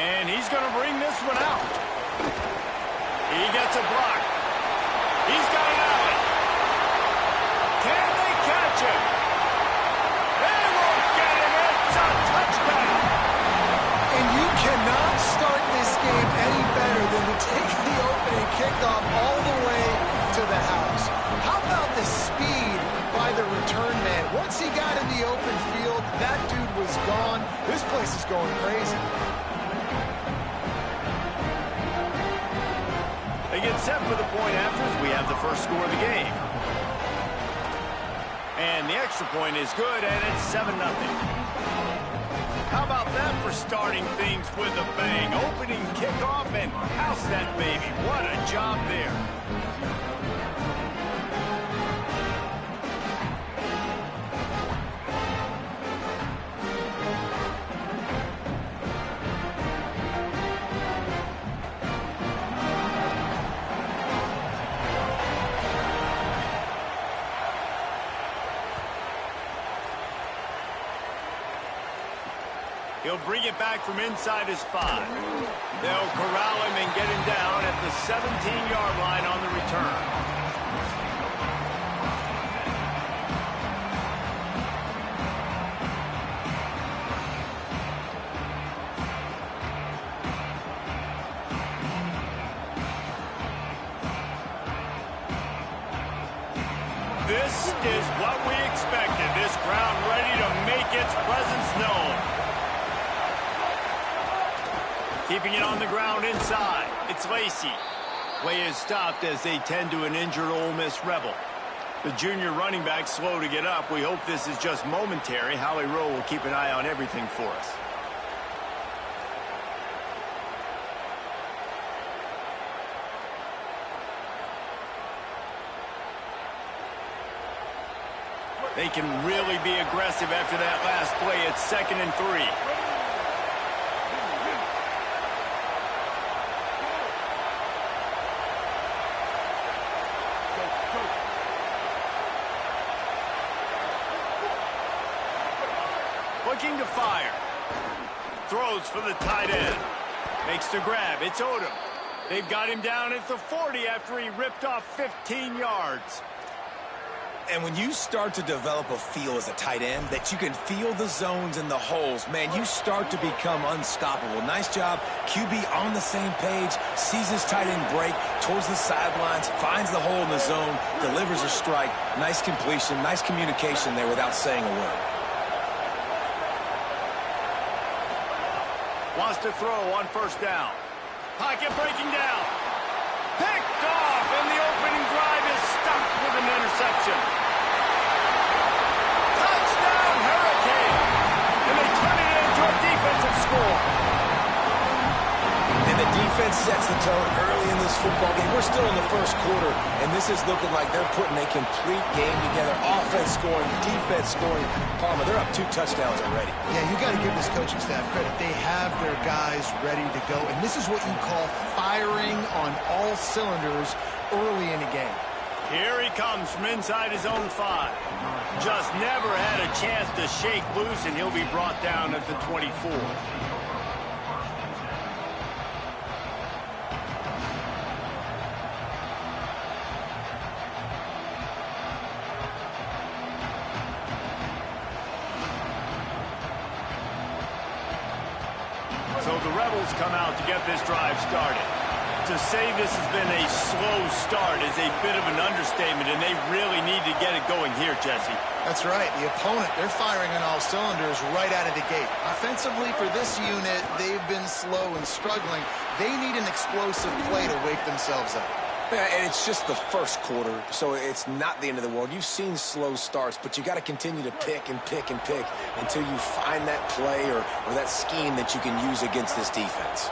And he's going to bring this one out. He gets a block. He's got an alley. Can they catch him? They won't get him. It's a touchdown. And you cannot start this game any better than to take the opening kickoff all the way to the house. How about the speed by the return man? Once he got in the open field, that dude was gone. This place is going crazy. They get set for the point after as we have the first score of the game. And the extra point is good, and it's 7-0. How about that for starting things with a bang? Opening kickoff and house that baby. What a job there. He'll bring it back from inside his 5. They'll corral him and get him down at the 17-yard line on the return. This is what we expected. This crowd ready to make its presence known. Keeping it on the ground inside. It's Lacey. Play is stopped as they tend to an injured Ole Miss Rebel. The junior running back slow to get up. We hope this is just momentary. Howie Rowe will keep an eye on everything for us. They can really be aggressive after that last play. It's 2nd and 3. Looking to fire. Throws for the tight end. Makes the grab. It's Odom. They've got him down at the 40 after he ripped off 15 yards. And when you start to develop a feel as a tight end that you can feel the zones and the holes, man, you start to become unstoppable. Nice job. QB on the same page, sees his tight end break towards the sidelines, finds the hole in the zone, delivers a strike. Nice completion, nice communication there without saying a word. Wants to throw on 1st down. Pocket breaking down. Picked off, and the opening drive is stopped with an interception. Touchdown, Hurricane! And they turn it into a defensive score. And the defense sets the tone early in this football game. We're still in the first quarter, and this is looking like they're putting a complete game together. Offense scoring, defense scoring. Palmer, they're up 2 touchdowns already. Yeah, you got to give this coaching staff credit. They have their guys ready to go, and this is what you call firing on all cylinders early in the game. Here he comes from inside his own 5. Just never had a chance to shake loose, and he'll be brought down at the 24. So the Rebels come out to get this drive started. To say this has been a slow start is a bit of an understatement, and they really need to get it going here, Jesse. That's right. The opponent, they're firing on all cylinders right out of the gate. Offensively, for this unit, they've been slow and struggling. They need an explosive play to wake themselves up. Yeah, and it's just the first quarter, so it's not the end of the world. You've seen slow starts, but you got to continue to pick and pick and pick until you find that play or that scheme that you can use against this defense.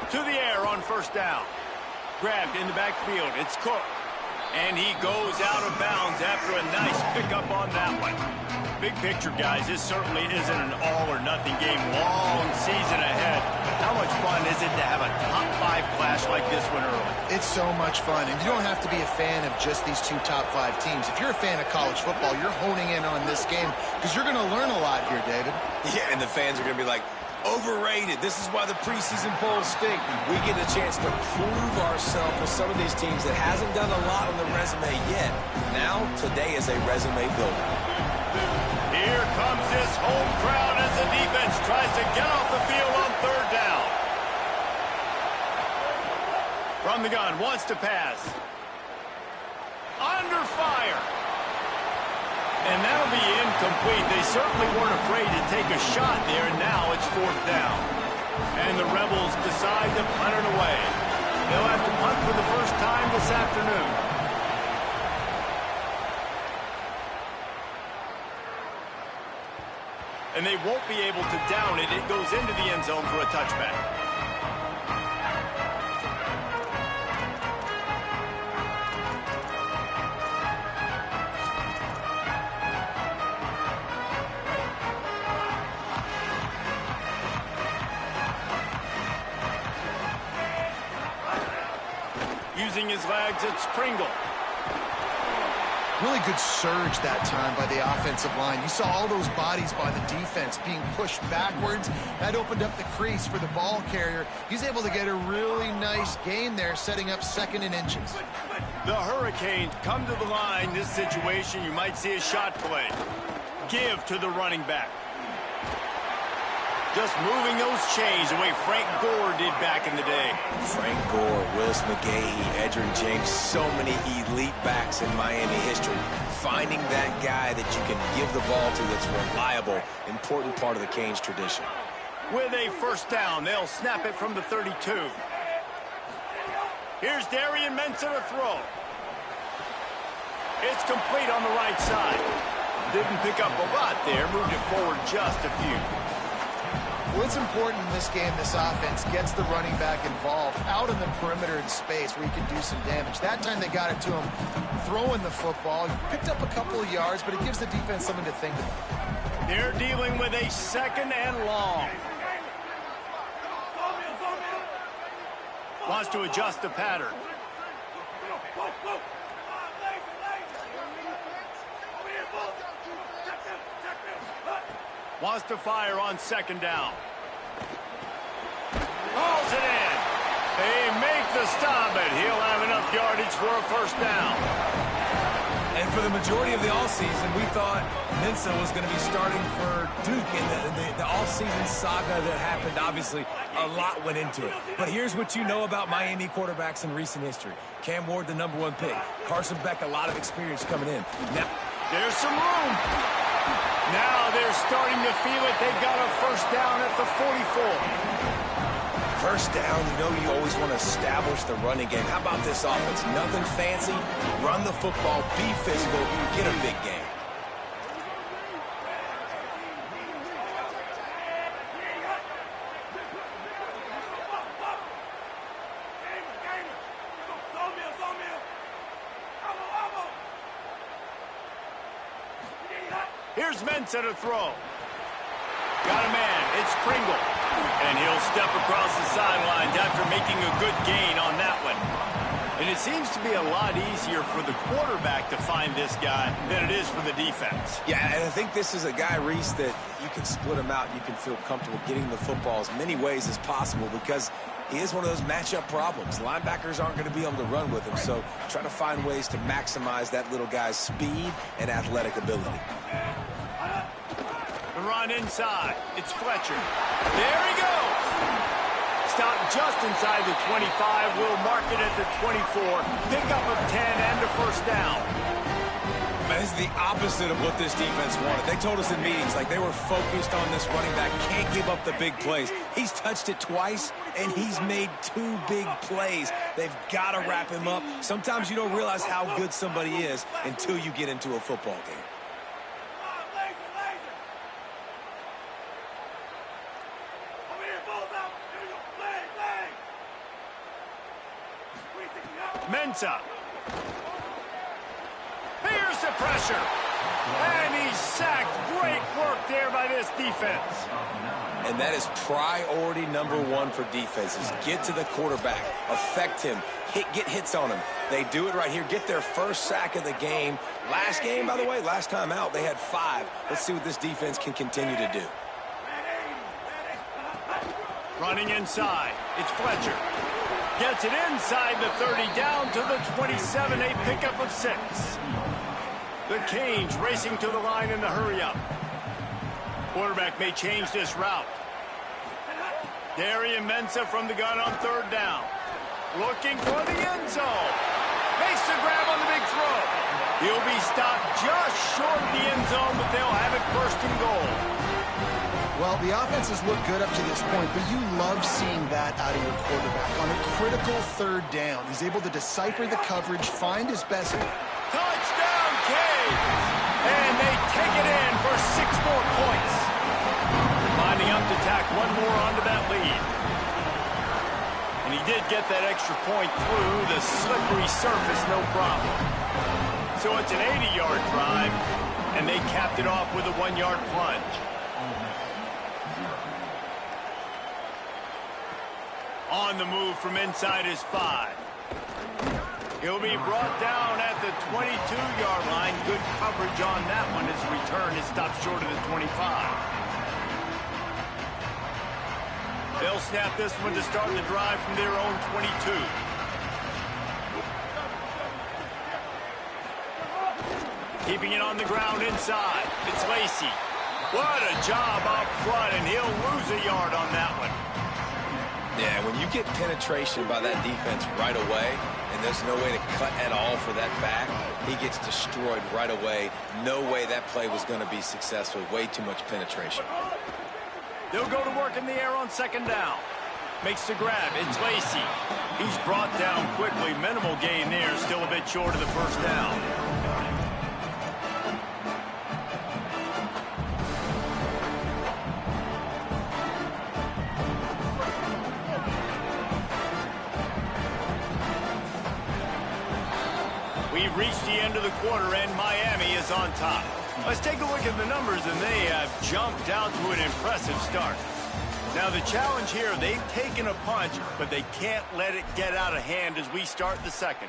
To the air on 1st down. Grabbed in the backfield. It's Cook. And he goes out of bounds after a nice pickup on that one. Big picture, guys, this certainly isn't an all-or-nothing game. Long season ahead. how much fun is it to have a top-5 clash like this one early? It's so much fun, and you don't have to be a fan of just these two top-5 teams. If you're a fan of college football, you're honing in on this game because you're going to learn a lot here, David. Yeah, and the fans are going to be like, overrated. This is why the preseason polls stink. We get a chance to prove ourselves with some of these teams that hasn't done a lot on the resume yet. Now, today is a resume builder. Here comes this home crowd as the defense tries to get off the field on 3rd down. From the gun, wants to pass. Under fire. And that'll be incomplete. They certainly weren't afraid to take a shot there, and now it's 4th down. And the Rebels decide to punt it away. They'll have to punt for the first time this afternoon. And they won't be able to down it. It goes into the end zone for a touchback. Using his legs, it's Pringle. Really good surge that time by the offensive line. You saw all those bodies by the defense being pushed backwards. That opened up the crease for the ball carrier. He's able to get a really nice gain there, setting up 2nd and inches. The Hurricanes come to the line. This situation, you might see a shot play. Give to the running back. Just moving those chains the way Frank Gore did back in the day. Frank Gore, Willis McGahee, Edgerrin James, so many elite backs in Miami history. Finding that guy that you can give the ball to that's reliable, important part of the Canes tradition. With a 1st down, they'll snap it from the 32. Here's Darian Mensah to throw. It's complete on the right side. Didn't pick up a lot there, moved it forward just a few. Well, it's important in this game, this offense gets the running back involved out in the perimeter in space where he can do some damage. That time they got it to him throwing the football. He picked up a couple of yards, but it gives the defense something to think about. They're dealing with a 2nd and long. Wants to adjust the pattern. Wants to fire on 2nd down. Hauls it in. They make the stop, and he'll have enough yardage for a 1st down. And for the majority of the offseason, we thought Mensah was going to be starting for Duke. And the offseason saga that happened, obviously, a lot went into it. But here's what you know about Miami quarterbacks in recent history. Cam Ward, the #1 pick. Carson Beck, a lot of experience coming in. Now, there's some room. Now they're starting to feel it. They've got a 1st down at the 44. 1st down, you know you always want to establish the running game. How about this offense? Nothing fancy. Run the football, be physical, get a big game. Here's Mensah to throw. Got a man. It's Pringle. And he'll step across the sidelines after making a good gain on that one. And it seems to be a lot easier for the quarterback to find this guy than it is for the defense. Yeah, and I think this is a guy, Reese, that you can split him out. You can feel comfortable getting the football as many ways as possible because he is one of those matchup problems. Linebackers aren't going to be able to run with him, so try to find ways to maximize that little guy's speed and athletic ability. The run inside. It's Fletcher. There he goes. Stopped just inside the 25. We'll mark it at the 24. Pickup of 10 and a 1st down. Man, this is the opposite of what this defense wanted. They told us in meetings, like they were focused on this running back. Can't give up the big plays. He's touched it twice, and he's made 2 big plays. They've got to wrap him up. Sometimes you don't realize how good somebody is until you get into a football game. Mensah. Here's the pressure. And he's sacked. Great work there by this defense. And that is priority number one for defenses. Get to the quarterback. Affect him. Get hits on him. They do it right here. Get their first sack of the game. Last game, by the way, last time out, they had 5. Let's see what this defense can continue to do. Running inside. It's Fletcher. Gets it inside the 30, down to the 27, a pickup of 6. The Canes racing to the line in the hurry-up. Quarterback may change this route. Darian Mensah from the gun on 3rd down. Looking for the end zone. Makes the grab on the big throw. He'll be stopped just short of the end zone, but they'll have it 1st and goal. Well, the offense has looked good up to this point, but you love seeing that out of your quarterback. On a critical 3rd down, he's able to decipher the coverage, find his best. Touchdown, Canes! And they take it in for 6 more points. Lining up to tack one more onto that lead. And he did get that extra point through the slippery surface, no problem. So it's an 80-yard drive, and they capped it off with a 1-yard plunge. On the move from inside his 5. He'll be brought down at the 22-yard line. Good coverage on that one as the return is stopped short of the 25. They'll snap this one to start the drive from their own 22. Keeping it on the ground inside. It's Lacy. What a job up front, and he'll lose a yard on that one. Yeah, when you get penetration by that defense right away, and there's no way to cut at all for that back, he gets destroyed right away. No way that play was going to be successful. Way too much penetration. They'll go to work in the air on 2nd down. Makes the grab. It's Lacy. He's brought down quickly. Minimal gain there. Still a bit short of the 1st down. We've reached the end of the quarter, and Miami is on top. Let's take a look at the numbers, and they have jumped out to an impressive start. Now, the challenge here, they've taken a punch, but they can't let it get out of hand as we start the 2nd.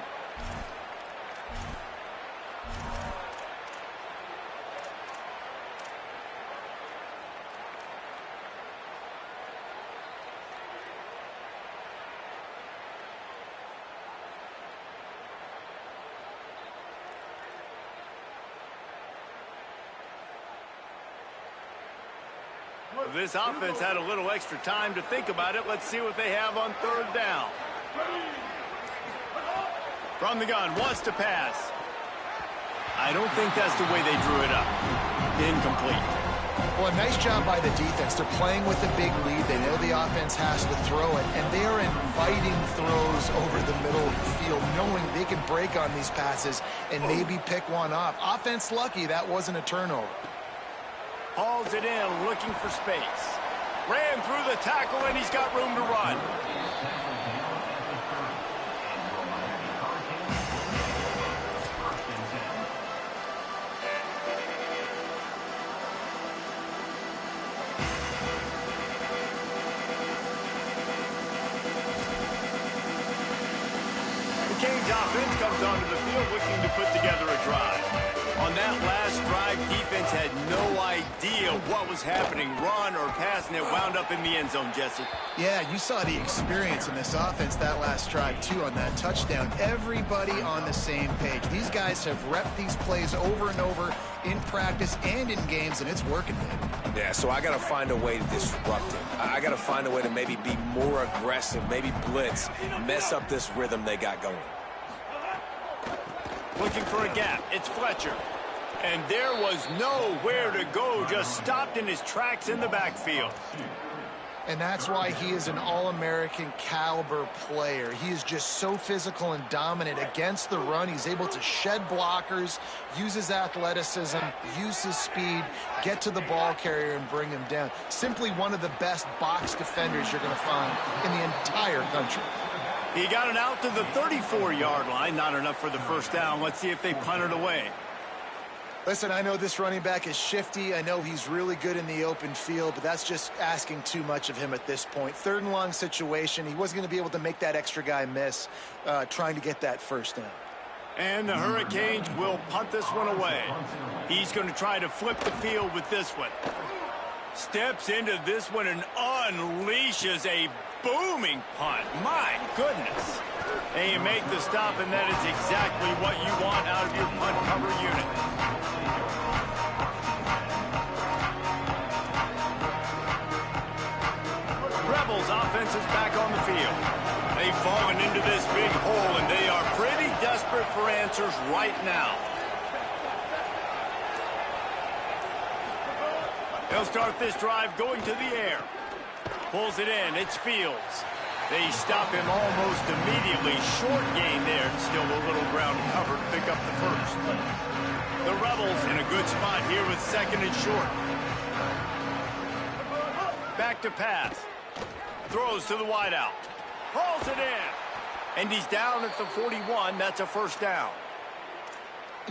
This offense had a little extra time to think about it. Let's see what they have on 3rd down. From the gun, wants to pass. I don't think that's the way they drew it up. Incomplete. Well, a nice job by the defense. They're playing with a big lead. They know the offense has to throw it, and they are inviting throws over the middle of the field, knowing they can break on these passes and maybe pick one off. Offense lucky that wasn't a turnover. Hauls it in, looking for space. Ran through the tackle, and he's got room to run. The Canes offense comes onto the field looking to put together a drive. On that last drive, defense had no idea what was happening, run or pass, and it wound up in the end zone, Jesse. Yeah, you saw the experience in this offense that last drive, too, on that touchdown. Everybody on the same page. These guys have repped these plays over and over in practice and in games, and it's working, man. Yeah, so I got to find a way to disrupt him. I got to find a way to maybe be more aggressive, maybe blitz, mess up this rhythm they got going. Looking for a gap. It's Fletcher. And there was nowhere to go, just stopped in his tracks in the backfield. And that's why he is an All-American caliber player. He is just so physical and dominant against the run. He's able to shed blockers, use his athleticism, use his speed, get to the ball carrier and bring him down. Simply one of the best box defenders you're going to find in the entire country. He got it out to the 34-yard line. Not enough for the 1st down. Let's see if they punt it away. Listen, I know this running back is shifty. I know he's really good in the open field, but that's just asking too much of him at this point. 3rd and long situation. He wasn't going to be able to make that extra guy miss trying to get that first down. And the Hurricanes will punt this one away. He's going to try to flip the field with this one. Steps into this one and unleashes a booming punt. My goodness. And you make the stop, and that is exactly what you want out of your punt cover unit. Rebels offense is back on the field. They've fallen into this big hole, and they are pretty desperate for answers right now. They'll start this drive going to the air. Pulls it in. It's Fields. They stop him almost immediately. Short gain there, and still a little ground cover to pick up the first. The Rebels in a good spot here with 2nd and short. Back to pass. Throws to the wideout. Hauls it in. And he's down at the 41. That's a first down.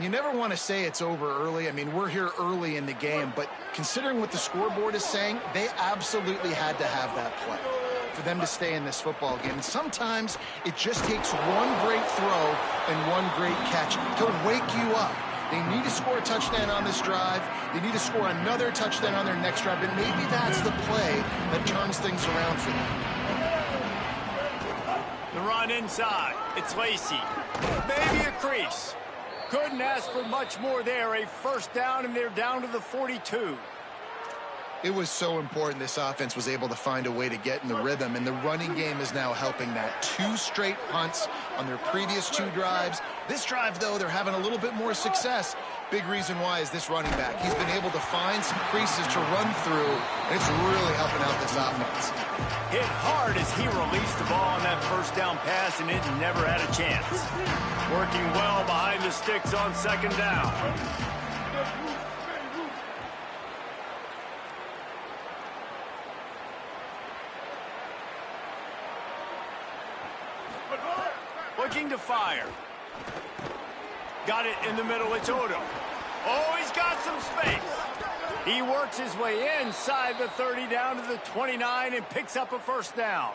You never want to say it's over early. I mean, we're here early in the game, but considering what the scoreboard is saying, they absolutely had to have that play for them to stay in this football game. And sometimes it just takes one great throw and one great catch to wake you up. They need to score a touchdown on this drive. They need to score another touchdown on their next drive, and maybe that's the play that turns things around for them. The run inside. It's Lacey. Maybe a crease. Couldn't ask for much more there. A first down, and they're down to the 42. It was so important this offense was able to find a way to get in the rhythm, and the running game is now helping that. 2 straight punts on their previous 2 drives. This drive, though, they're having a little bit more success. Big reason why is this running back. He's been able to find some creases to run through, and it's really helping out this offense. Hit hard as he released the ball on that first down pass, and it never had a chance. Working well behind the sticks on 2nd down. Looking to fire. Got it in the middle. It's Odo. Oh, he's got some space. He works his way inside the 30 down to the 29 and picks up a first down.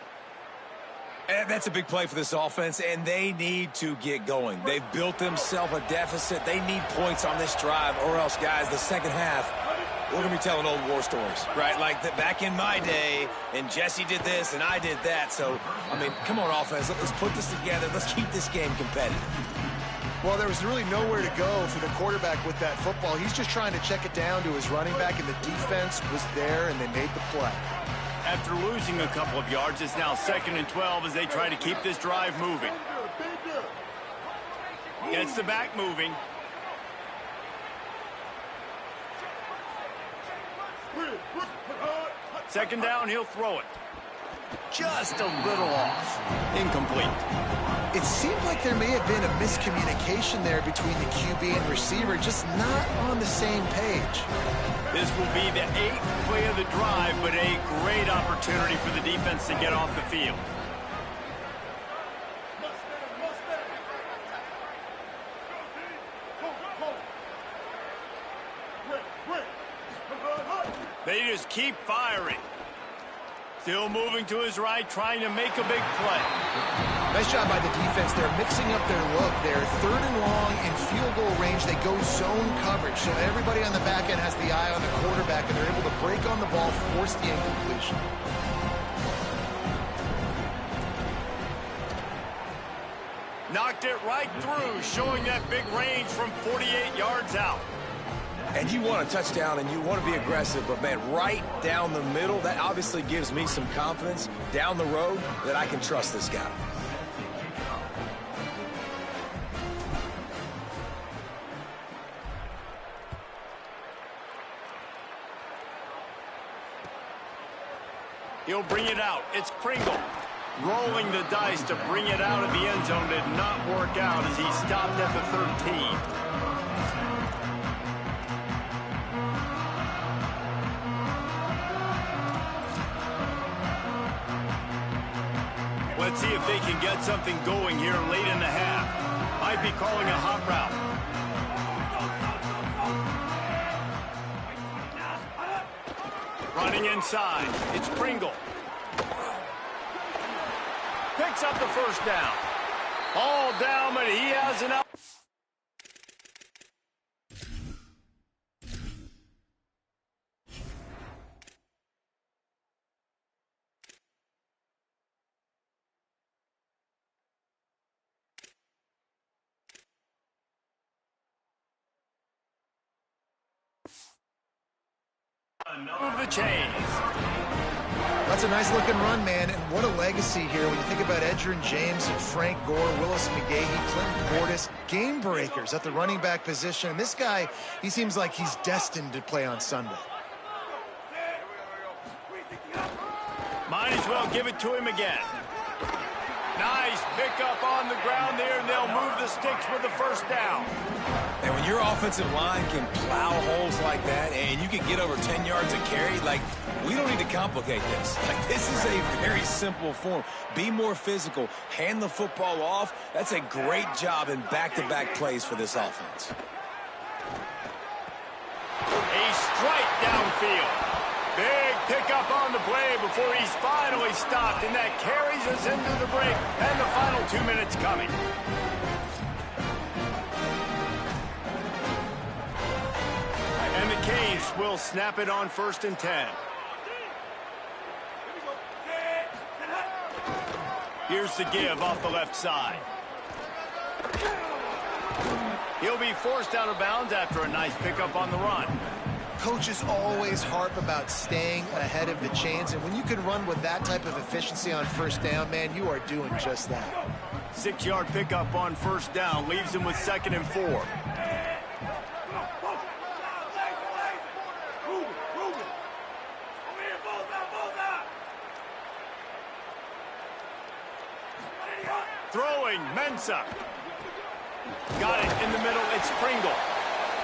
And that's a big play for this offense, and they need to get going. They've built themselves a deficit. They need points on this drive, or else, guys, the second half, we're going to be telling old war stories, right? Like back in my day, and Jesse did this, and I did that. So, I mean, come on, offense. Let's put this together. Let's keep this game competitive. Well, there was really nowhere to go for the quarterback with that football. He's just trying to check it down to his running back, and the defense was there, and they made the play. After losing a couple of yards, it's now 2nd and 12 as they try to keep this drive moving. Gets the back moving. Second down, he'll throw it. Just a little off. Incomplete. It seemed like there may have been a miscommunication there between the QB and receiver, just not on the same page. This will be the 8th play of the drive, but a great opportunity for the defense to get off the field. They just keep firing. Still moving to his right, trying to make a big play. Nice job by the defense. They're mixing up their look. They're 3rd and long in field goal range. They go zone coverage, so everybody on the back end has the eye on the quarterback, and they're able to break on the ball, force the incompletion. Knocked it right through, showing that big range from 48 yards out. And you want a touchdown, and you want to be aggressive, but, man, right down the middle, that obviously gives me some confidence down the road that I can trust this guy. He'll bring it out. It's Pringle. Rolling the dice to bring it out of the end zone did not work out as he stopped at the 13. Let's see if they can get something going here late in the half. Might be calling a hot route. Running inside. It's Pringle. Picks up the first down. All down, but he has an out. Move the chains. That's a nice-looking run, man, and what a legacy here when you think about Edgerrin James and Frank Gore, Willis McGahee, Clinton Portis, game breakers at the running back position. And this guy, he seems like he's destined to play on Sunday. Might as well give it to him again. Nice pickup on the ground there, and they'll move the sticks with the first down. And when your offensive line can plow holes like that and you can get over 10 yards a carry, like, we don't need to complicate this. Like, this is a very simple form. Be more physical. Hand the football off. That's a great job in back-to-back plays for this offense. A strike downfield. Big pickup on the play before he's finally stopped, and that carries us into the break and the final 2 minutes coming. And the Canes will snap it on 1st and 10. Here's the give off the left side. He'll be forced out of bounds after a nice pickup on the run. Coaches always harp about staying ahead of the chains, and when you can run with that type of efficiency on first down, man, you are doing just that. 6-yard pickup on first down leaves him with 2nd and 4. Throwing, Mensah. Got it in the middle, it's Pringle.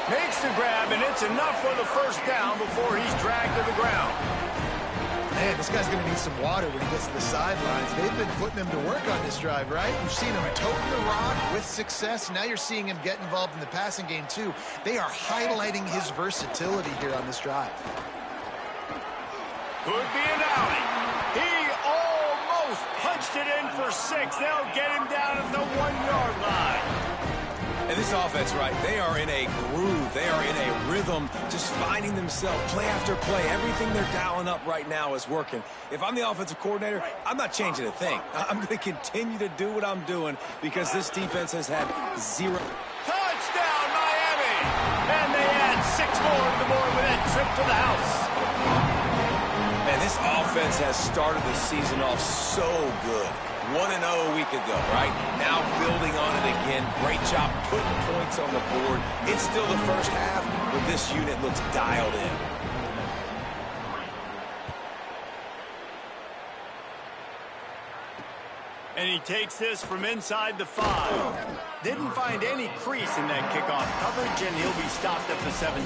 Makes the grab, and it's enough for the first down before he's dragged to the ground. Man, this guy's going to need some water when he gets to the sidelines. They've been putting him to work on this drive, right? You've seen him toting the rock with success. Now you're seeing him get involved in the passing game, too. They are highlighting his versatility here on this drive. Could be an outing. He almost punched it in for 6. They'll get him down at the 1-yard line. And this offense, right, they are in a groove. They are in a rhythm, just finding themselves play after play. Everything they're dialing up right now is working. If I'm the offensive coordinator, I'm not changing a thing. I'm going to continue to do what I'm doing because this defense has had 0. Touchdown, Miami! And they add 6 more to the board with that trip to the house. Man, this offense has started the season off so good. 1-0 a week ago, right? Now building on it again. Great job putting points on the board. It's still the first half, but this unit looks dialed in. And he takes this from inside the 5. Didn't find any crease in that kickoff coverage, and he'll be stopped at the 17.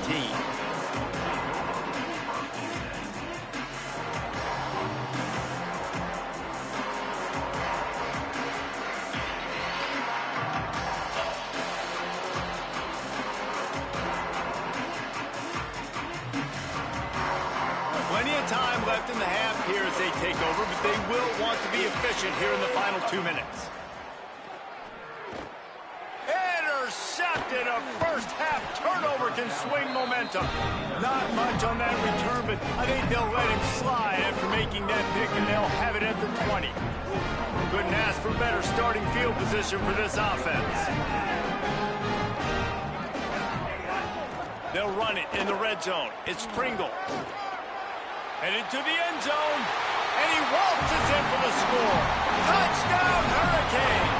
Plenty of time left in the half here as they take over, but they will want to be efficient here in the final 2 minutes. Intercepted. A first half turnover can swing momentum. Not much on that return, but I think they'll let him slide after making that pick, and they'll have it at the 20. Couldn't ask for better starting field position for this offense. They'll run it in the red zone. It's Pringle. Headed to the end zone, and he waltzes in for the score. Touchdown, Hurricanes!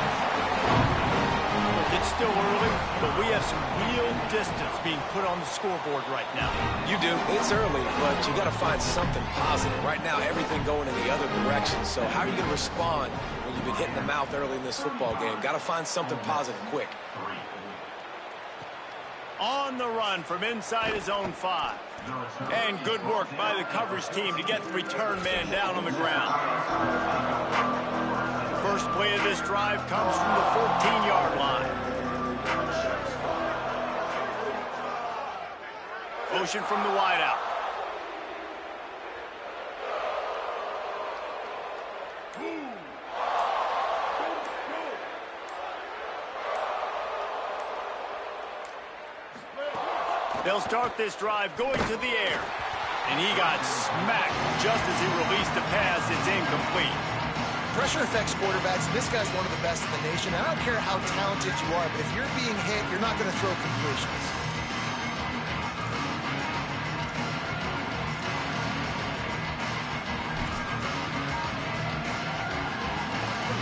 It's still early, but we have some real distance being put on the scoreboard right now. You do. It's early, but you got to find something positive. Right now, everything going in the other direction. So how are you going to respond when you've been hitting the mouth early in this football game? Got to find something positive quick. On the run from inside his own 5. And good work by the coverage team to get the return man down on the ground. First play of this drive comes from the 14-yard line. Motion from the wideout. They'll start this drive going to the air. And he got smacked just as he released the pass. It's incomplete. Pressure affects quarterbacks. This guy's one of the best in the nation. I don't care how talented you are, but if you're being hit, you're not going to throw completions.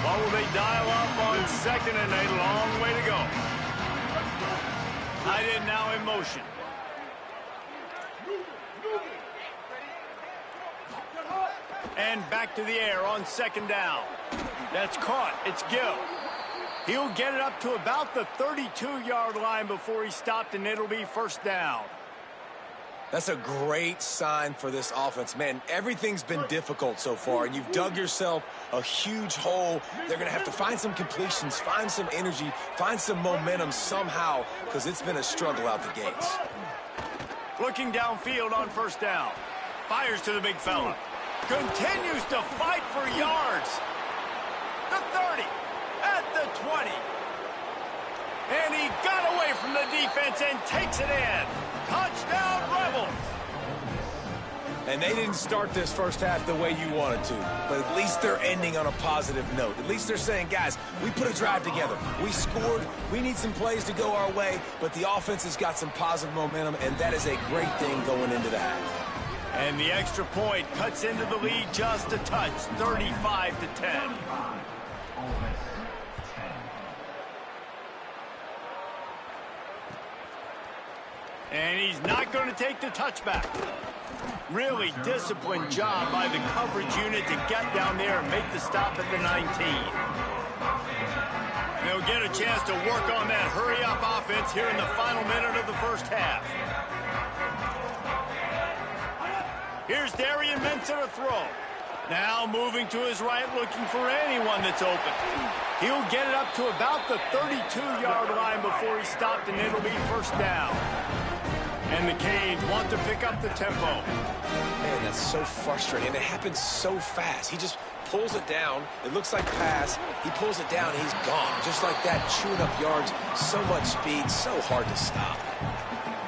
What will they dial up on second and a long way to go? Tight end now in motion. And back to the air on second down. That's caught. It's Gill. He'll get it up to about the 32-yard line before he's stopped, and it'll be first down. That's a great sign for this offense. Man, everything's been difficult so far, and you've dug yourself a huge hole. They're going to have to find some completions, find some energy, find some momentum somehow, because it's been a struggle out the gates. Looking downfield on first down. Fires to the big fella. Continues to fight for yards. The 30, at the 20. And he got away from the defense and takes it in. Touchdown, Rebels. And they didn't start this first half the way you wanted to, but at least they're ending on a positive note. At least they're saying, guys, we put a drive together. We scored. We need some plays to go our way, but the offense has got some positive momentum, and that is a great thing going into the half. And the extra point cuts into the lead just a touch, 35-10. And he's not going to take the touchback. Really disciplined job by the coverage unit to get down there and make the stop at the 19. They'll get a chance to work on that hurry-up offense here in the final minute of the first half. Here's Darian Mensah to throw. Now moving to his right, looking for anyone that's open. He'll get it up to about the 32-yard line before he's stopped, and it'll be first down. And the Canes want to pick up the tempo. Man, that's so frustrating. It happens so fast. He just pulls it down. It looks like pass. He pulls it down, and he's gone. Just like that, chewing up yards. So much speed, so hard to stop.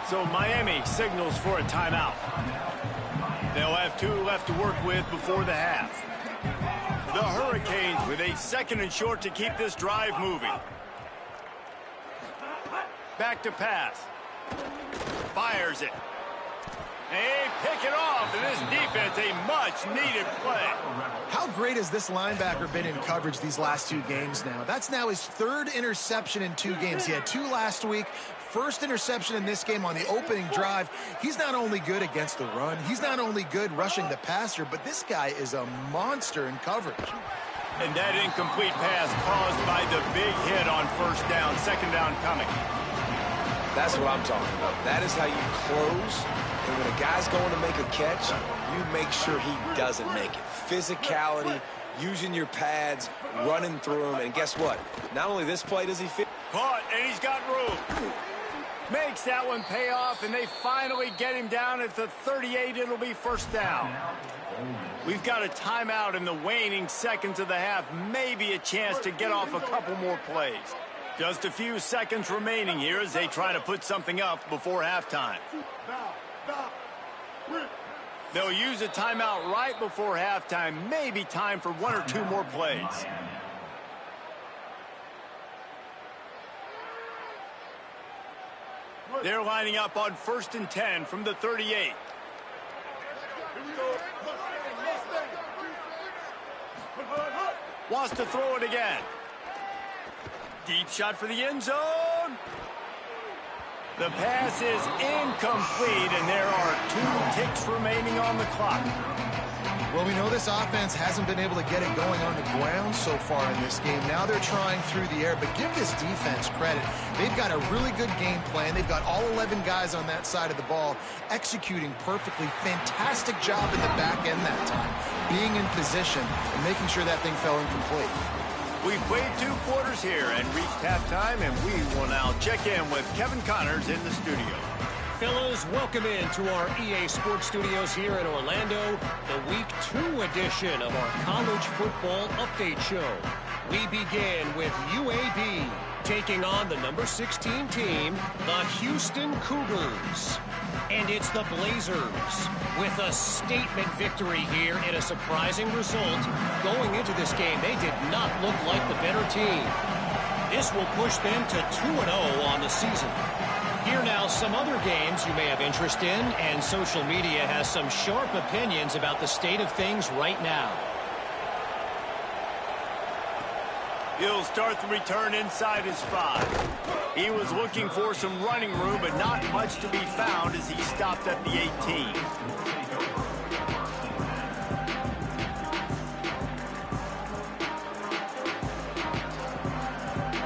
So Miami signals for a timeout. They'll have 2 left to work with before the half. The Hurricanes with a second and short to keep this drive moving. Back to pass. Fires it. They pick it off, and this defense, a much-needed play. How great has this linebacker been in coverage these last 2 games now? That's now his 3rd interception in 2 games. He had 2 last week. First interception in this game on the opening drive. He's not only good against the run, he's not only good rushing the passer, but this guy is a monster in coverage. And that incomplete pass caused by the big hit on first down, second down coming. That's what I'm talking about. That is how you close. And when a guy's going to make a catch, you make sure he doesn't make it. Physicality, using your pads, running through them. And guess what? Not only this play does he fit. Caught, and he's got room. Makes that one pay off, and they finally get him down at the 38. It'll be first down. We've got a timeout in the waning seconds of the half. Maybe a chance to get off a couple more plays. Just a few seconds remaining here as they try to put something up before halftime. They'll use a timeout right before halftime. Maybe time for 1 or 2 more plays. They're lining up on 1st and 10 from the 38. Wants to throw it again. Deep shot for the end zone. The pass is incomplete, and there are 2 ticks remaining on the clock. Well, we know this offense hasn't been able to get it going on the ground so far in this game. Now they're trying through the air, but give this defense credit. They've got a really good game plan. They've got all 11 guys on that side of the ball executing perfectly. Fantastic job in the back end that time, being in position and making sure that thing fell incomplete. We've played 2 quarters here and reached halftime, and we will now check in with Kevin Connors in the studio. Fellas, welcome into our EA Sports Studios here in Orlando, the Week 2 edition of our College Football Update Show. We begin with UAB. taking on the number 16 team, the Houston Cougars. And it's the Blazers with a statement victory here in a surprising result. Going into this game, they did not look like the better team. This will push them to 2-0 on the season. Here now, some other games you may have interest in, and social media has some sharp opinions about the state of things right now. He'll start the return inside his 5. He was looking for some running room, but not much to be found as he stopped at the 18.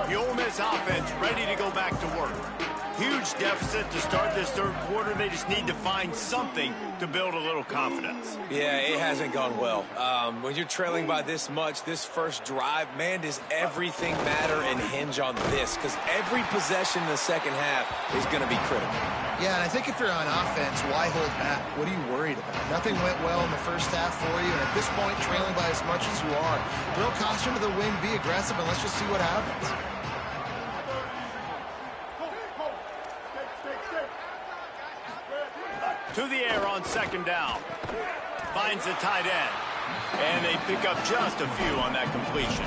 The Ole Miss offense ready to go back to work. Huge deficit to start this third quarter. They just need to find something to build a little confidence. Yeah, it hasn't gone well. When you're trailing by this much, this first drive, man, does everything matter and hinge on this? Because every possession in the second half is going to be critical. Yeah, and I think if you're on offense, why hold back? What are you worried about? Nothing went well in the first half for you, and at this point, trailing by as much as you are, throw caution to the wind, be aggressive, and let's just see what happens. To the air on second down. Finds the tight end. And they pick up just a few on that completion.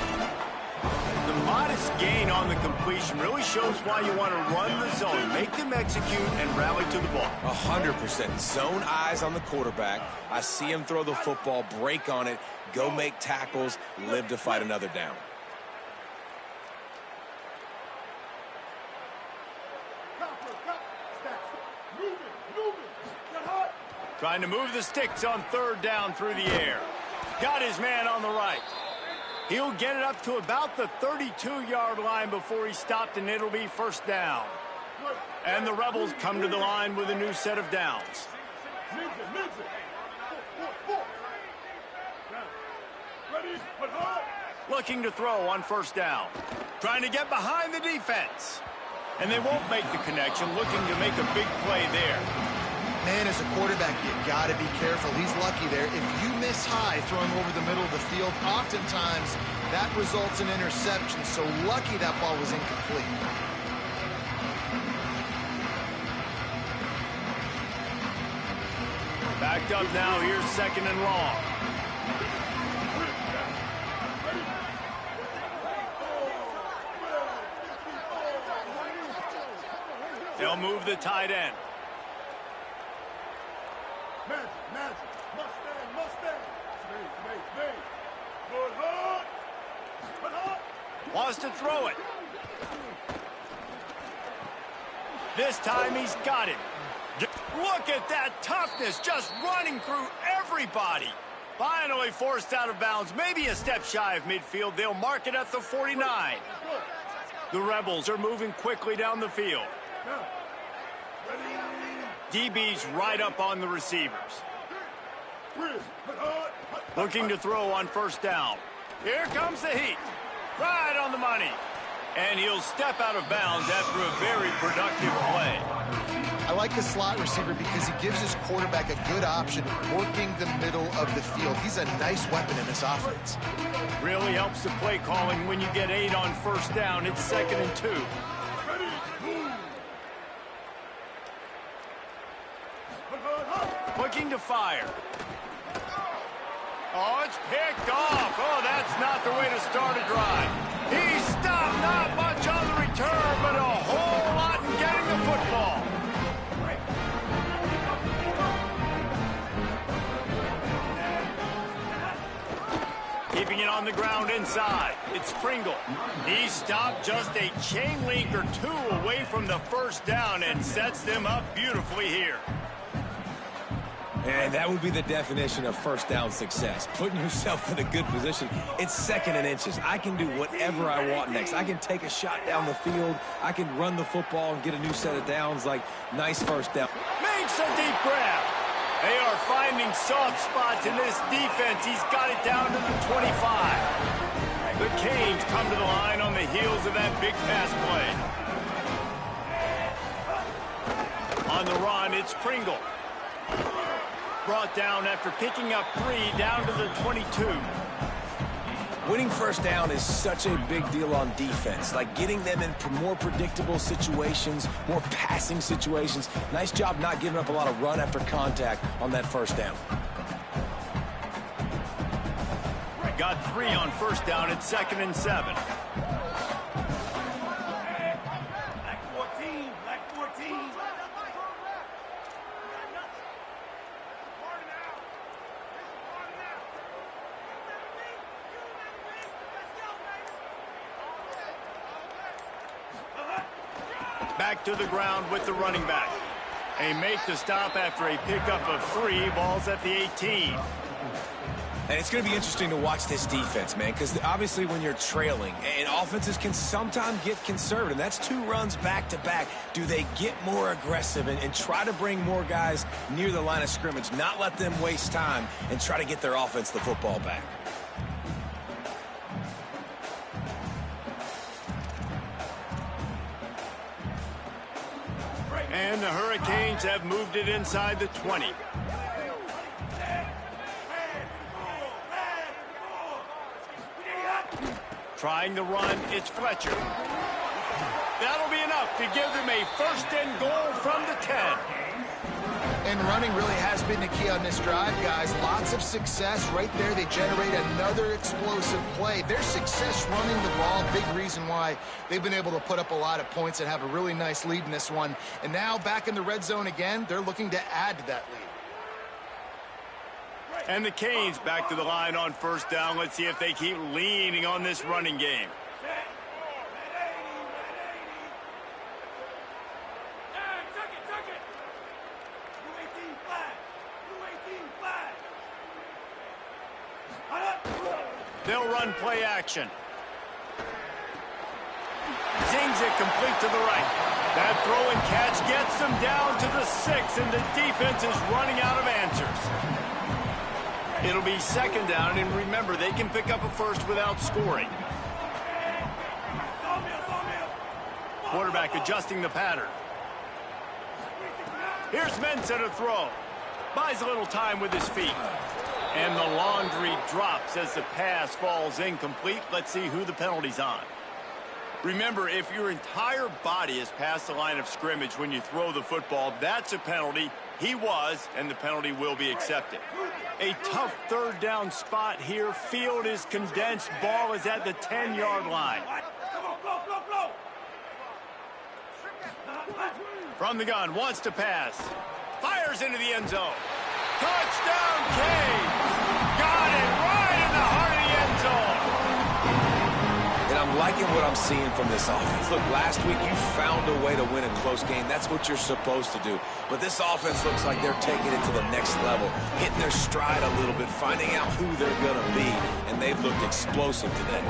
The modest gain on the completion really shows why you want to run the zone. Make them execute and rally to the ball. 100%. Zone eyes on the quarterback. I see him throw the football, break on it, go make tackles, live to fight another down. Trying to move the sticks on third down through the air. Got his man on the right. He'll get it up to about the 32-yard line before he stopped, and it'll be first down. And the Rebels come to the line with a new set of downs. Looking to throw on first down. Trying to get behind the defense. And they won't make the connection, looking to make a big play there. Man, as a quarterback, you got to be careful. He's lucky there. If you miss high throwing over the middle of the field, oftentimes that results in interception. So lucky that ball was incomplete. Backed up now. Here's second and long. They'll move the tight end. Wants to throw it. This time he's got it. Look at that toughness, just running through everybody. Finally forced out of bounds, maybe a step shy of midfield. They'll mark it at the 49. The Rebels are moving quickly down the field. DB's right up on the receivers. Looking to throw on first down. Here comes the heat. Right on the money. And he'll step out of bounds after a very productive play. I like the slot receiver because he gives his quarterback a good option working the middle of the field. He's a nice weapon in this offense. Really helps the play calling when you get 8 on first down. It's 2nd and 2. Looking to fire. Oh, it's picked off. Oh, that's not the way to start a drive. He stopped, not much on the return, but a whole lot in getting the football. Keeping it on the ground inside. It's Pringle. He stopped just a chain link or two away from the first down and sets them up beautifully here. And that would be the definition of first down success. Putting yourself in a good position. It's 2nd and inches. I can do whatever I want next. I can take a shot down the field. I can run the football and get a new set of downs. Like, nice first down. Makes a deep grab. They are finding soft spots in this defense. He's got it down to the 25. The Canes come to the line on the heels of that big pass play. On the run, it's Pringle. Brought down after picking up 3 down to the 22. Winning first down is such a big deal on defense, like getting them in more predictable situations, more passing situations. Nice job not giving up a lot of run after contact on that first down. Got 3 on first down at 2nd and 7. Back to the ground with the running back. They make the stop after a pickup of 3. Ball's at the 18. And it's going to be interesting to watch this defense, man, because obviously when you're trailing, and offenses can sometimes get conservative. That's 2 runs back-to-back. Do they get more aggressive and try to bring more guys near the line of scrimmage, not let them waste time, and try to get their offense the football back? And the Hurricanes have moved it inside the 20. Trying to run, it's Fletcher. That'll be enough to give them a 1st and goal from the 10. And running really has been the key on this drive, guys. Lots of success right there. They generate another explosive play. Their success running the ball, big reason why they've been able to put up a lot of points and have a really nice lead in this one. And now back in the red zone again, they're looking to add to that lead. And the Canes back to the line on first down. Let's see if they keep leaning on this running game. They'll run play action. Zings it complete to the right. That throw and catch gets them down to the 6, and the defense is running out of answers. It'll be 2nd down, and remember, they can pick up a first without scoring. Quarterback adjusting the pattern. Here's Mensah to throw. Buys a little time with his feet. And the laundry drops as the pass falls incomplete. Let's see who the penalty's on. Remember, if your entire body is past the line of scrimmage when you throw the football, that's a penalty. He was, and the penalty will be accepted. A tough 3rd down spot here. Field is condensed. Ball is at the 10-yard line. From the gun, wants to pass. Fires into the end zone. Touchdown, Canes! Got it right in the heart of the end zone. And I'm liking what I'm seeing from this offense. Look, last week you found a way to win a close game. That's what you're supposed to do. But this offense looks like they're taking it to the next level, hitting their stride a little bit, finding out who they're going to be, and they've looked explosive today.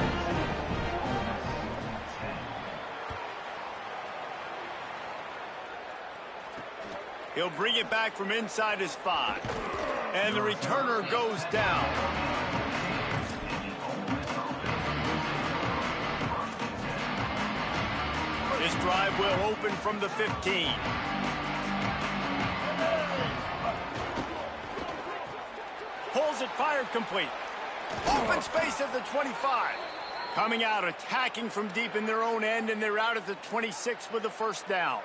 He'll bring it back from inside his 5. And the returner goes down. This drive will open from the 15. Pulls it, fired complete. Open space at the 25. Coming out, attacking from deep in their own end, and they're out at the 26 with the 1st down.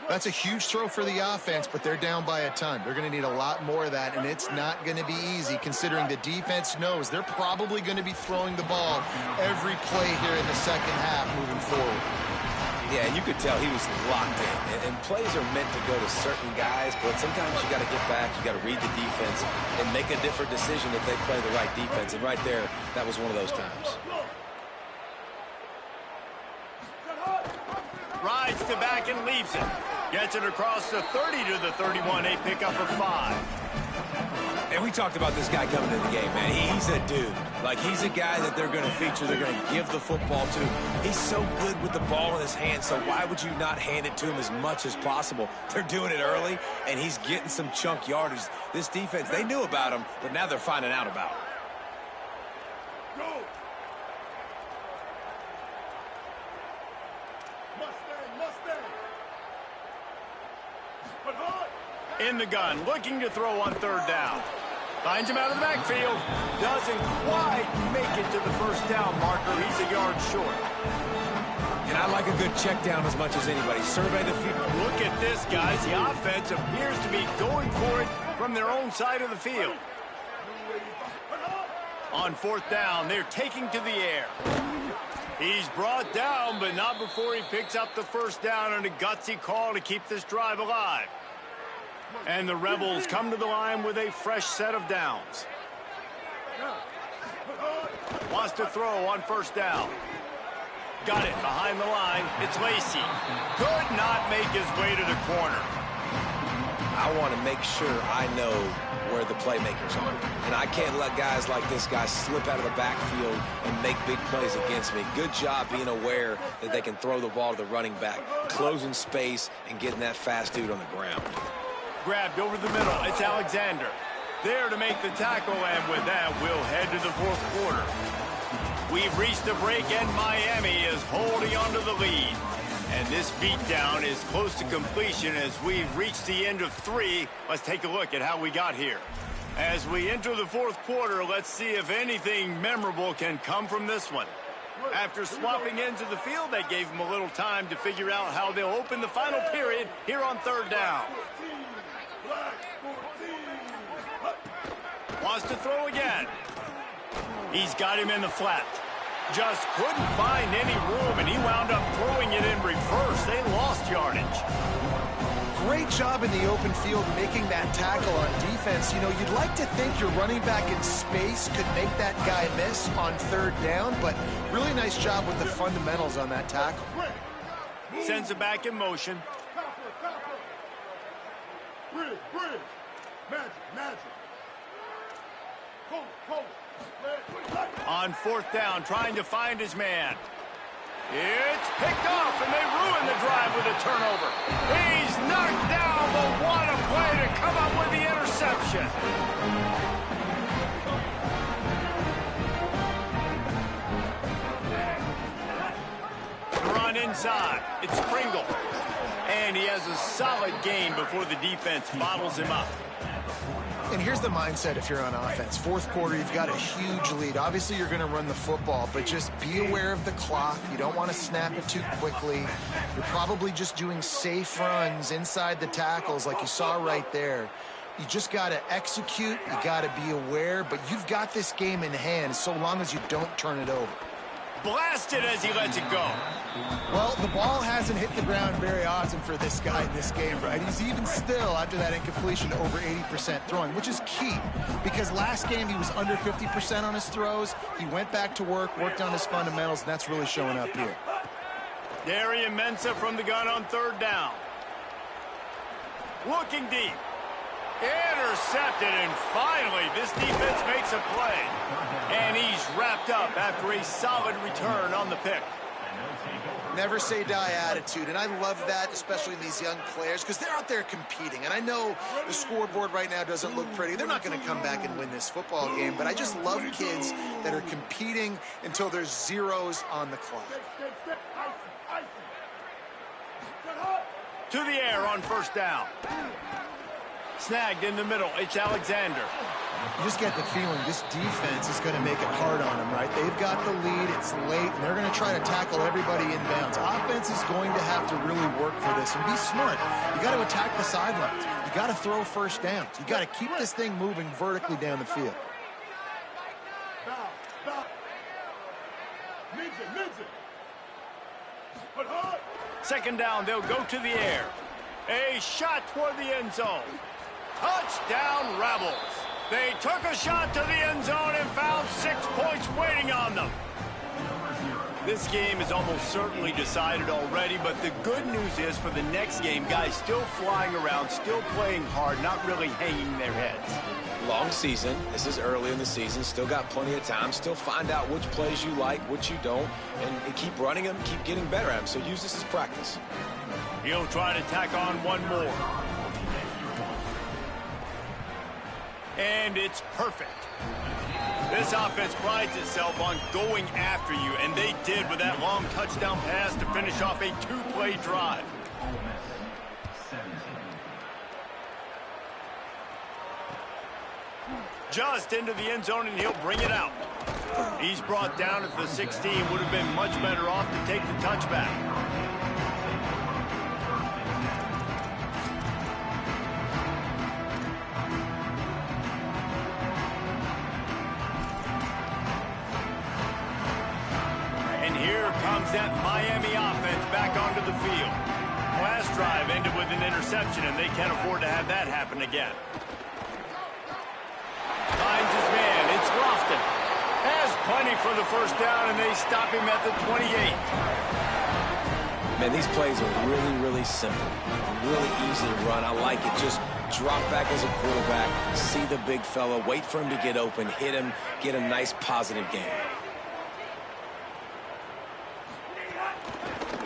That's a huge throw for the offense, but they're down by a ton. They're going to need a lot more of that, and it's not going to be easy considering the defense knows they're probably going to be throwing the ball every play here in the 2nd half moving forward. Yeah, you could tell he was locked in. And plays are meant to go to certain guys, but sometimes you got to get back, you got to read the defense, and make a different decision if they play the right defense. And right there, that was one of those times. Rides to back and leaves it. Gets it across the 30 to the 31, a pickup of 5. And we talked about this guy coming in the game, man. He's a dude. Like, he's a guy that they're going to feature, they're going to give the football to. He's so good with the ball in his hand, so why would you not hand it to him as much as possible? They're doing it early, and he's getting some chunk yardage. This defense, they knew about him, but now they're finding out about him. In the gun, looking to throw on 3rd down. Finds him out of the backfield. Doesn't quite make it to the first down marker. He's a yard short. And I like a good check down as much as anybody. Survey the field. Look at this, guys. The offense appears to be going for it from their own side of the field. On fourth down, they're taking to the air. He's brought down, but not before he picks up the first down on a gutsy call to keep this drive alive. And the Rebels come to the line with a fresh set of downs. Wants to throw on first down. Got it behind the line. It's Lacy. Could not make his way to the corner. I want to make sure I know where the playmakers are. And I can't let guys like this guy slip out of the backfield and make big plays against me. Good job being aware that they can throw the ball to the running back, closing space and getting that fast dude on the ground. Grabbed over the middle. It's Alexander. There to make the tackle, and with that, we'll head to the fourth quarter. We've reached the break, and Miami is holding on to the lead. And this beatdown is close to completion as we've reached the end of 3. Let's take a look at how we got here. As we enter the fourth quarter, let's see if anything memorable can come from this one. After swapping ends of the field, they gave them a little time to figure out how they'll open the final period here on third down. Wants to throw again. He's got him in the flat. Just couldn't find any room, and he wound up throwing it in reverse. They lost yardage. Great job in the open field making that tackle on defense. You know, you'd like to think your running back in space could make that guy miss on third down, but really nice job with the fundamentals on that tackle. Sends it back in motion. Magic. On fourth down, trying to find his man. It's picked off, and they ruin the drive with a turnover. He's knocked down, but what a play to come up with the interception. Run inside. It's Pringle. And he has a solid gain before the defense bottles him up. And here's the mindset if you're on offense. Fourth quarter, you've got a huge lead. Obviously, you're going to run the football, but just be aware of the clock. You don't want to snap it too quickly. You're probably just doing safe runs inside the tackles like you saw right there. You just got to execute. You got to be aware, but you've got this game in hand so long as you don't turn it over. Blasted as he lets it go. Well, the ball hasn't hit the ground very often for this guy in this game, right? He's even still, after that incompletion, over 80% throwing, which is key because last game he was under 50% on his throws. He went back to work, worked on his fundamentals, and that's really showing up here. Darian Mensah from the gun on third down. Looking deep. Intercepted, and finally this defense makes a play. And he's wrapped up after a solid return on the pick. Never say die attitude, and I love that, especially in these young players, because they're out there competing. And I know the scoreboard right now doesn't look pretty. They're not going to come back and win this football game, but I just love kids that are competing until there's zeros on the clock. To the air on first down. Snagged in the middle. It's Alexander. You just get the feeling this defense is going to make it hard on them, right? They've got the lead. It's late, and they're going to try to tackle everybody inbounds. Offense is going to have to really work for this and be smart. You got to attack the sidelines. You got to throw first downs. You got to keep this thing moving vertically down the field. Second down, they'll go to the air. A shot toward the end zone. Touchdown, Rebels. They took a shot to the end zone and found 6 points waiting on them. This game is almost certainly decided already, but the good news is for the next game, guys still flying around, still playing hard, not really hanging their heads. Long season. This is early in the season. Still got plenty of time. Still find out which plays you like, which you don't, and keep running them, keep getting better at them. So use this as practice. He'll try to tack on one more. And it's perfect. This offense prides itself on going after you, and they did with that long touchdown pass to finish off a 2-play drive. Just into the end zone, and he'll bring it out. He's brought down at the 16. Would have been much better off to take the touchback. And here comes that Miami offense back onto the field. Last drive ended with an interception, and they can't afford to have that happen again. Finds his man. It's Lofton. Has plenty for the first down, and they stop him at the 28. Man, these plays are really, really simple. Really easy to run. I like it. Just drop back as a quarterback, see the big fella, wait for him to get open, hit him, get a nice positive game.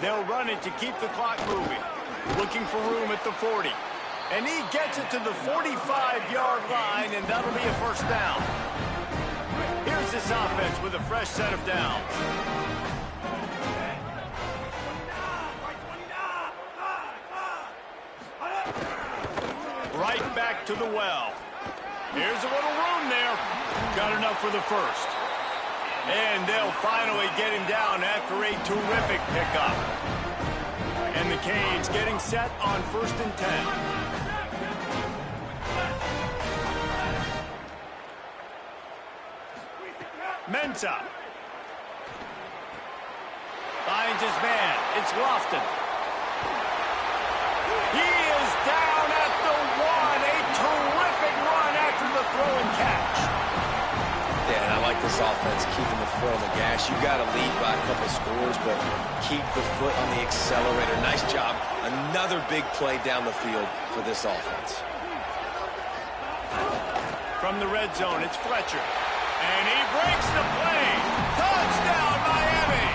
They'll run it to keep the clock moving. Looking for room at the 40. And he gets it to the 45-yard line, and that'll be a first down. Here's this offense with a fresh set of downs. Right back to the well. Here's a little room there. Got enough for the first. And they'll finally get him down after a terrific pickup. And the Canes getting set on 1st and 10. Mensah. Finds his man. It's Lofton. He is down at the 1. A terrific run after the throw and catch. Yeah, and I like this offense, keeping the foot on the gas. You got to lead by a couple scores, but keep the foot on the accelerator. Nice job. Another big play down the field for this offense. From the red zone, it's Fletcher. And he breaks the play. Touchdown, Miami!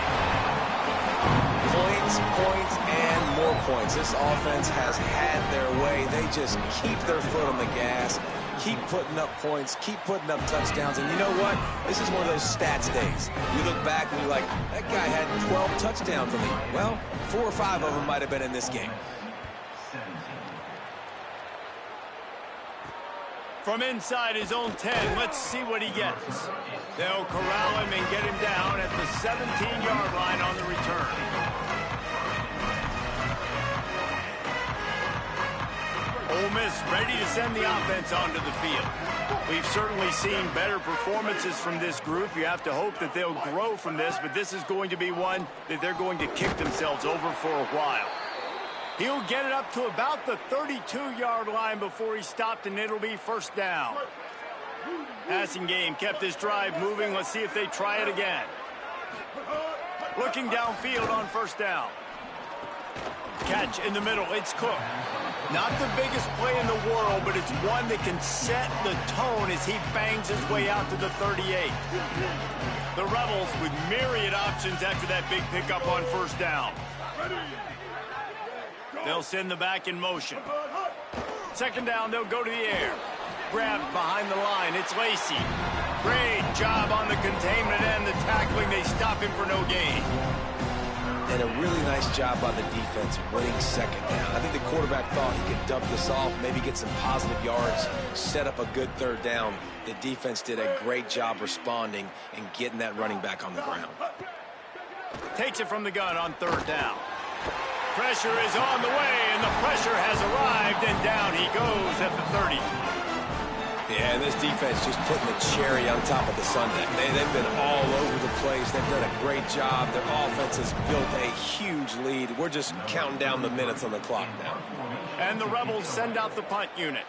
Points, points, and more points. This offense has had their way. They just keep their foot on the gas, keep putting up points, keep putting up touchdowns. And you know what? This is one of those stats days. You look back and you're like, that guy had 12 touchdowns in the year. Well, 4 or 5 of them might have been in this game. From inside his own 10, let's see what he gets. They'll corral him and get him down at the 17-yard line on the return. Ole Miss ready to send the offense onto the field. We've certainly seen better performances from this group. You have to hope that they'll grow from this, but this is going to be one that they're going to kick themselves over for a while. He'll get it up to about the 32-yard line before he's stopped, and it'll be first down. Passing game kept this drive moving. Let's see if they try it again. Looking downfield on first down. Catch in the middle. It's Cook. Not the biggest play in the world, but it's one that can set the tone as he bangs his way out to the 38. The Rebels with myriad options after that big pickup on first down. They'll send the back in motion. Second down, they'll go to the air. Grabbed behind the line, it's Lacey. Great job on the containment and the tackling. They stop him for no gain. And a really nice job by the defense winning second down. I think the quarterback thought he could dump this off, maybe get some positive yards, set up a good third down. The defense did a great job responding and getting that running back on the ground. Takes it from the gun on third down. Pressure is on the way, and the pressure has arrived, and down he goes at the 30. Yeah, and this defense just putting the cherry on top of the sundae. They've been all over the place. They've done a great job. Their offense has built a huge lead. We're just counting down the minutes on the clock now. And the Rebels send out the punt unit.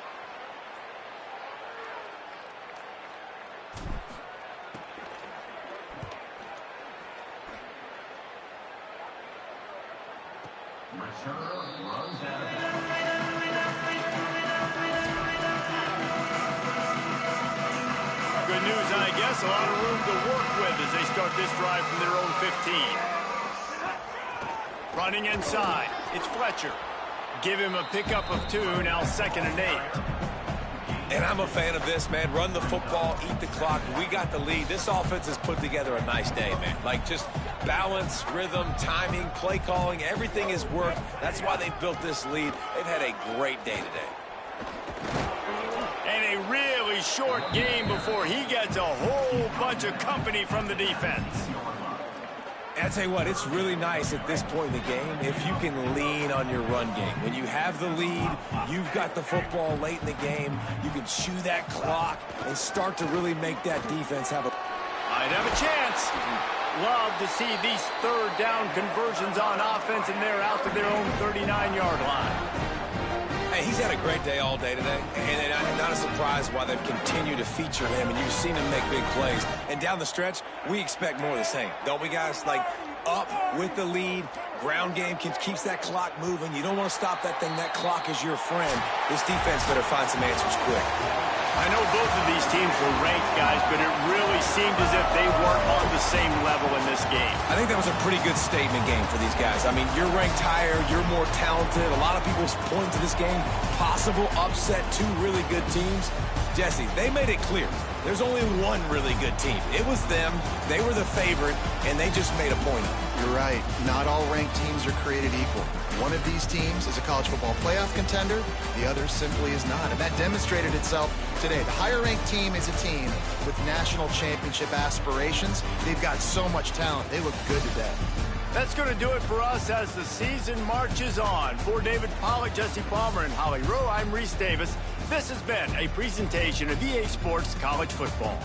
Good news, I guess. A lot of room to work with as they start this drive from their own 15. Running inside. It's Fletcher. Give him a pickup of 2, now 2nd and 8. And I'm a fan of this, man. Run the football, eat the clock. We got the lead. This offense has put together a nice day, man. Like, just balance, rhythm, timing, play calling, everything has worked. That's why they built this lead. They've had a great day today. And a really short game before he gets a whole bunch of company from the defense. And I tell you what, it's really nice at this point in the game if you can lean on your run game. When you have the lead, you've got the football late in the game, you can chew that clock and start to really make that defense have a... Might have a chance. Love to see these third down conversions on offense, and they're out to their own 39-yard line. Hey, he's had a great day all day today, and not a surprise why they've continued to feature him, and you've seen him make big plays. And down the stretch, we expect more of the same, don't we, guys? Like, up with the lead, ground game keeps that clock moving. You don't want to stop that thing. That clock is your friend. This defense better find some answers quick. I know both of these teams were ranked, guys, but it really seemed as if they weren't on the same level in this game. I think that was a pretty good statement game for these guys. I mean, you're ranked higher, you're more talented. A lot of people point to this game, possible upset, two really good teams. Jesse, they made it clear. There's only one really good team. It was them. They were the favorite, and they just made a point of it. You're right. Not all ranked teams are created equal. One of these teams is a college football playoff contender. The other simply is not. And that demonstrated itself today. The higher-ranked team is a team with national championship aspirations. They've got so much talent. They look good today. That's going to do it for us as the season marches on. For David Pollack, Jesse Palmer, and Holly Rowe, I'm Reese Davis. This has been a presentation of EA Sports College Football.